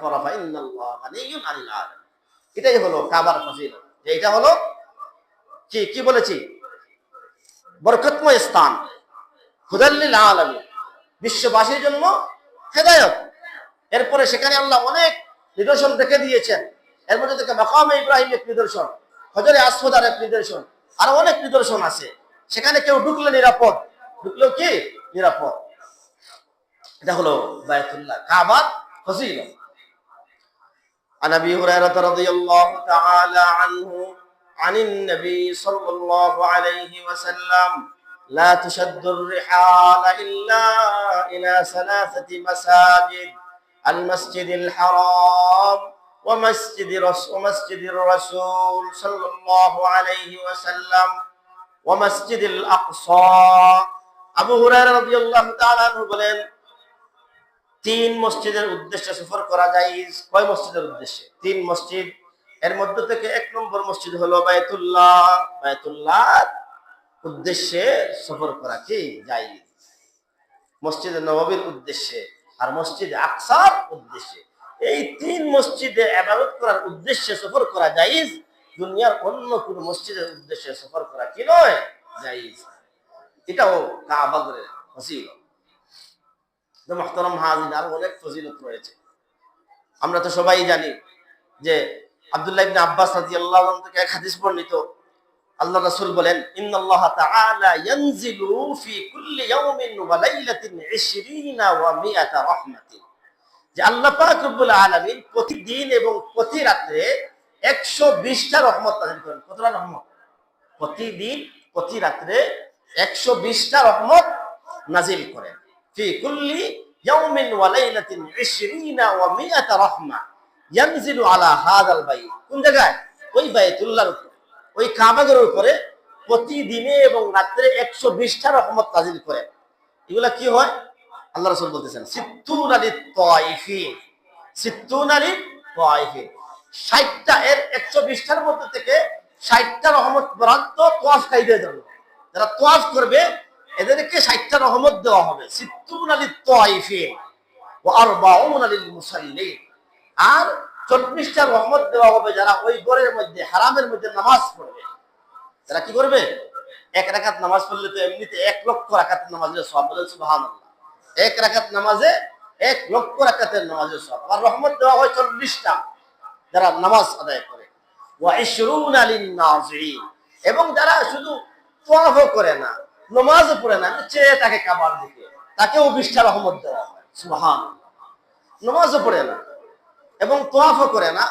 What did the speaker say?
কাফারা ফাইন্নাল্লাহা গানিয়্যুন আনিল আলামিন। এটাই হলো কাবার ফজিলত। এটা হলো কি বলেছি, বরকতময় স্থান, হুদাল লিল আলামিন, বিশ্ববাসীর জন্য হেদায়েত। এরপরে সেখানে আল্লাহ অনেক নিদর্শন রেখে দিয়েছেন। এর মধ্যে থেকে মাকামে ইব্রাহিম এক নিদর্শন, হজরে আসওয়াদ আর এক নিদর্শন, আরো অনেক নিদর্শন আছে। সেখানে কেউ ঢুকলে নিরাপদ, ঢুকলেও কি নিরাপদ। এটা হলো বায়তুল্লাহ, কাবার ফজিলত। عن ابي هريره رضي الله تعالى عنه عن النبي صلى الله عليه وسلم لا تشد الرحال الا الى ثلاثه مساجد المسجد الحرام ومسجد الرسول صلى الله عليه وسلم ومسجد الاقصى. আবু হুরায়রা রাদিয়াল্লাহু তাআলা আনহু বলেন, তিন মসজিদের উদ্দেশ্যে সফর করা জায়েজ। কয় মসজিদের উদ্দেশ্যে? তিন মসজিদ। এর মধ্যে থেকে এক নম্বর মসজিদ হলো বায়তুল্লাহ। বায়তুল্লাহ উদ্দেশ্যে সফর করা কি জায়েজ। মসজিদে নববীর উদ্দেশ্যে আর মসজিদে আকসার উদ্দেশ্যে, এই তিন মসজিদে ইবাদত করার উদ্দেশ্যে সফর করা জায়েজ। দুনিয়ার অন্য কোন মসজিদের উদ্দেশ্যে সফর করা কি নয়, জায়েজ। এটাও কাবাগরের ফজিলত। মুহতারাম হাজির, আর অনেক ফজিলত রয়েছে। আমরা তো সবাই জানি যে আব্দুল্লাহ ইবনে আব্বাস রাদিয়াল্লাহু আনহু থেকে এক হাদিস বর্ণিত, আল্লাহ রাসূল বলেন, ইন্নাল্লাহা তাআলা ইয়ানজিলু ফি কুল্লি ইয়াউমিন ওয়া লাইলাতিন 20 ওয়া 100 রাহমাতিন। যে আল্লাহ পাক রব্বুল আলামিন প্রতিদিন এবং প্রতি রাতে 120টা রহমত নাযিল করেন। কতটা রহমত? প্রতিদিন প্রতি রাতে 120টা রহমত নাযিল করেন। ফি কুল্লি ইয়াউমিন ওয়া লাইলাতিন 20 ওয়া 100 রাহমা ইয়ানজিলু আলা হাযাল বাইত। কোন জায়গায়? ওই বায়তুল্লাহর উপরে, ওই কাবাগরের উপরে প্রতিদিনে এবং রাতে 120টা রহমত নাযিল করেন। এগুলা কি হয়? আল্লাহ রাসূল বলতেছেন, সিত্তুনা লিত তায়িফিন, সিত্তুনা লিত তায়িফিন। 60টা, এর 120টার মধ্যে থেকে 60টা রহমত বরাদ্দ তাওয়াফকারীদের জন্য। যারা তাওয়াফ করবে এদেরকে 60টা রহমত দেওয়া হবে। সিত্তুনা লিত তায়িফিন ওয়া 40 লিল মুসাল্লিন। আর 40টা রহমত দেওয়া হবে যারা ওই ঘরের মধ্যে, হারামের মধ্যে নামাজ পড়বে। তারা কি করবে? এক রাকাত নামাজ পড়লে তো এমনিতে 1 লক্ষ রাকাতের নামাজের সওয়াব। বলেন সুবহানাল্লাহ। এক রাকাত নামাজে 1 লক্ষ রাকাতের নামাজের সওয়াব। আর রহমত দেওয়া হয় 40টা যারা নামাজ আদায় করে। ওয়া 20 লিন নাযিরিন। এবং যারা শুধু তাওয়াফও করে না, নামাজও পড়ে না, চেয়ে তাকে কাবার দিকে, তাকেও 20টা রহমত দেওয়া হয়। সুবহানাল্লাহ। নামাজও পড়ে না এবং তাওয়াফও করে না,